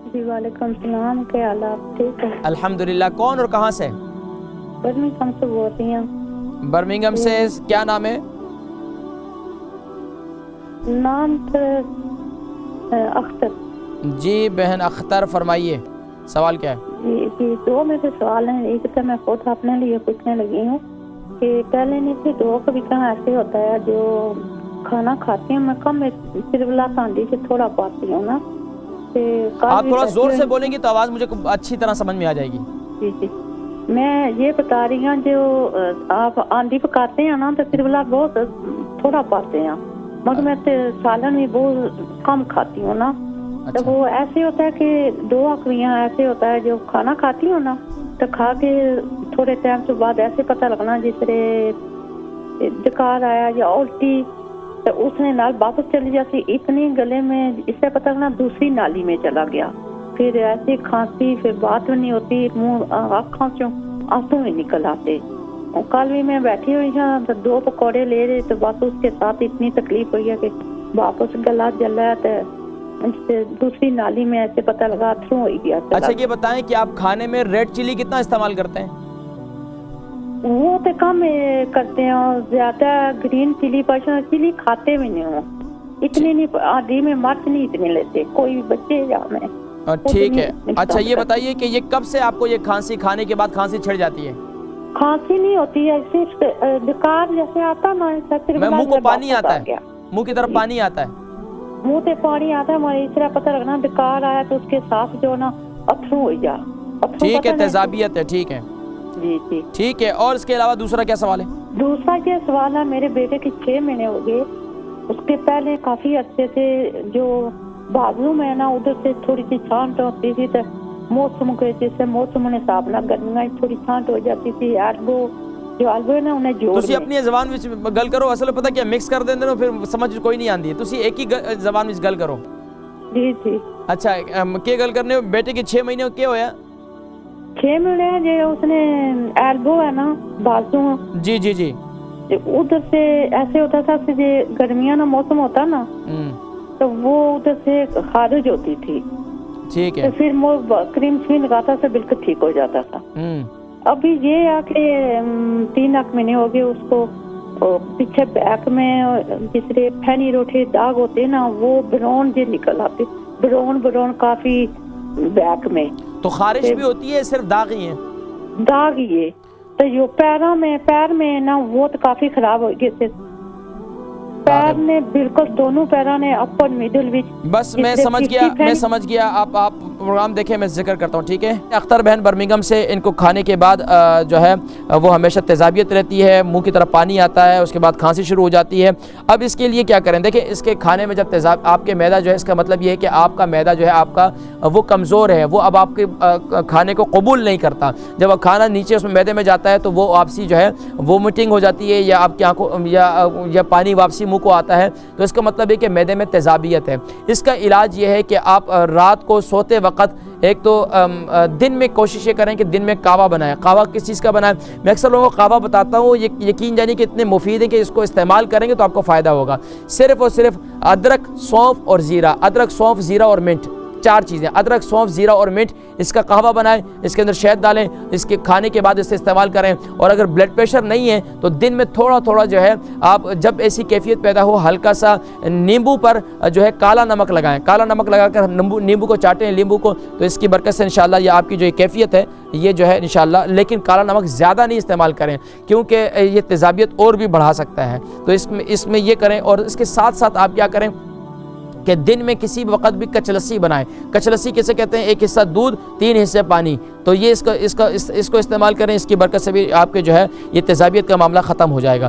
جی وعلیکم السلام، کیا حال آپ؟ ٹھیک ہے الحمدللہ۔ کون اور کہاں سے؟ برمنگھم سے بول رہی ہوں۔ برمنگھم سے۔ کیا نام ہے؟ نام تو اختر۔ جی بہن اختر، فرمائیے سوال کیا ہے؟ جی دو میرے سوال ہیں۔ ایک تو میں خود اپنے لیے پوچھنے لگی ہوں کہ پہلے نہیں تھی دو کبھی کہاں ایسے ہوتا ہے جو کھانا کھاتی ہوں میں کم سربلا کانڈی سے تھوڑا پاتی ہوں نا۔ آپ تھوڑا زور سے بولیں گی تو آواز مجھے اچھی طرح سمجھ میں آ جائے گی۔ جی میں یہ بتا رہی ہوں جو آپ آندھی پکاتے ہیں نا تو سربلا بہت تھوڑا پاتے ہیں، مگر میں سالن بھی بہت کم کھاتی ہوں نا۔ تو وہ ایسے ہوتا ہے کہ دو اکویاں ایسے ہوتا ہے جو کھانا کھاتی ہوں نا تو کھا کے تھوڑے ٹائم سے بعد ایسے پتہ لگنا جس طرح ڈکار آیا یا الٹی، تو اس نے نال واپس چلی جاتی، اتنی گلے میں اس سے پتہ لگنا دوسری نالی میں چلا گیا، پھر ایسی کھانسی، پھر بات بھی نہیں ہوتی، منہ آنکھوں سے آنسو نہیں نکل آتے۔ کل بھی میں بیٹھی ہوئی ہوں تو دو پکوڑے لے رہے تو بس اس کے ساتھ اتنی تکلیف ہوئی ہے کہ واپس گلا جلا ہے تو دوسری نالی میں ایسے پتہ لگا تھرو ہو گیا۔ اچھا یہ بتائیں کہ آپ کھانے میں ریڈ چلی کتنا استعمال کرتے ہیں؟ وہ تو کم کرتے ہیں، زیادہ گرین چلی پشن چلی کھاتے بھی نہیں ہوں، اتنی نہیں، آدھی میں مرچ نہیں اتنے لیتے کوئی بھی بچے یا میں۔ ٹھیک ہے۔ اچھا یہ بتائیے کہ یہ کب سے آپ کو یہ کھانسی کھانے کے بعد کھانسی چھڑ جاتی ہے؟ کھانسی نہیں ہوتی ہے، صرف ڈکار جیسے آتا نا، منہ کو پانی آتا ہے، منہ کی طرف پانی آتا ہے، منہ سے پانی آتا ہے، مجھے اس طرح پتہ لگنا ڈکار آیا تو اس کے ساتھ جو نا اتھرو ہو جا۔ ٹھیک ہے، تیزابیت ہے، ٹھیک ہے جی جی ٹھیک ہے۔ اور اس کے علاوہ دوسرا کیا سوال ہے؟ دوسرا یہ سوال ہے، میرے بیٹے کے 6 مہینے ہو گئے، اس کے پہلے کافی عرصے سے جو بازو میں نا ادھر سے تھوڑی سی چھانٹ ہوتی تھی تو موسم کے جیسے موسم نے صاحب نہ گرمیاں تھوڑی چھانٹ ہو جاتی تھی، ایلبو جو ایلبو ہے نا انہیں جوڑ تسی اپنی زبان میں گل کرو، اصل پتہ کیا مکس کر دیندے ہو پھر سمجھ کوئی نہیں آندی، تسی ایک ہی زبان میں گل کرو۔ جی جی اچھا کیا گل کرنے ہو؟ بیٹے کے 6 مہینے کیا ہویا؟ 6 مہینے جو اس نے ایلبو ہے نا بازو، جی جی جی ادھر سے ایسے ہوتا تھا کہ گرمیاں نا موسم ہوتا نا تو وہ ادھر سے خارج ہوتی تھی، ٹھیک ہے، تو پھر وہ کریم شین لگاتا تھا بالکل ٹھیک ہو جاتا تھا۔ ابھی یہ آ کے 3 مہینے ہو گئے اس کو پیچھے بیک میں جس طرح پھینی روٹے داغ ہوتے نا وہ برون جو نکل آتے، برون کافی بیک میں۔ تو خارش بھی ہوتی ہے صرف داغ ہی ہے؟ داغ ہی ہے، تو جو پیر میں نا وہ تو کافی خراب ہو گئے تھے، پیر نے بالکل دونوں پیروں نے اپر میڈل بھی۔ بس میں سمجھ گیا آپ پروگرام دیکھیں، میں ذکر کرتا ہوں، ٹھیک ہے۔ اختر بہن برمنگھم سے، ان کو کھانے کے بعد جو ہے وہ ہمیشہ تیزابیت رہتی ہے، منہ کی طرف پانی آتا ہے، اس کے بعد کھانسی شروع ہو جاتی ہے۔ اب اس کے لیے کیا کریں؟ دیکھیں اس کے کھانے میں جب تیزاب آپ کے معدہ جو ہے، اس کا مطلب یہ ہے کہ آپ کا معدہ جو ہے آپ کا وہ کمزور ہے، وہ اب آپ کے کھانے کو قبول نہیں کرتا۔ جب کھانا نیچے اس میں معدے میں جاتا ہے تو وہ واپسی جو ہے وومٹنگ ہو جاتی ہے، یا آپ کی آنکھوں یا پانی واپسی منہ کو آتا ہے، تو اس کا مطلب ہے کہ معدے میں تیزابیت ہے۔ اس کا علاج یہ ہے کہ آپ رات کو سوتے وقت ایک تو دن میں کوشش یہ کریں کہ دن میں قہوہ بنائیں۔ قہوہ کس چیز کا بنائیں؟ میں اکثر لوگوں کو قہوہ بتاتا ہوں، یقین جانی کہ اتنے مفید ہیں کہ اس کو استعمال کریں گے تو آپ کو فائدہ ہوگا۔ صرف اور صرف ادرک، سونف اور زیرہ، ادرک، سونف، زیرہ اور منٹ، 4 چیزیں، ادرک، سونف، زیرہ اور منٹ، اس کا قہوہ بنائیں، اس کے اندر شہد ڈالیں، اس کے کھانے کے بعد اسے استعمال کریں۔ اور اگر بلڈ پریشر نہیں ہے تو دن میں تھوڑا جو ہے آپ جب ایسی کیفیت پیدا ہو ہلکا سا نیمبو پر جو ہے کالا نمک لگائیں، کالا نمک لگا کر نیمبو کو چاٹیں، لیمبو کو، تو اس کی برکت سے انشاءاللہ یہ آپ کی جو کیفیت ہے یہ جو ہے انشاءاللہ، لیکن کالا نمک زیادہ نہیں استعمال کریں کیونکہ یہ تیزابیت اور بھی بڑھا سکتا ہے، تو اس میں یہ کریں۔ اور اس کے ساتھ ساتھ آپ کیا کریں کہ دن میں کسی بھی وقت بھی کچلسی بنائیں۔ کچلسی کیسے کہتے ہیں؟ 1 حصہ دودھ، 3 حصے پانی، تو یہ اس کو استعمال کریں، اس کی برکت سے بھی آپ کے جو ہے یہ تیزابیت کا معاملہ ختم ہو جائے گا۔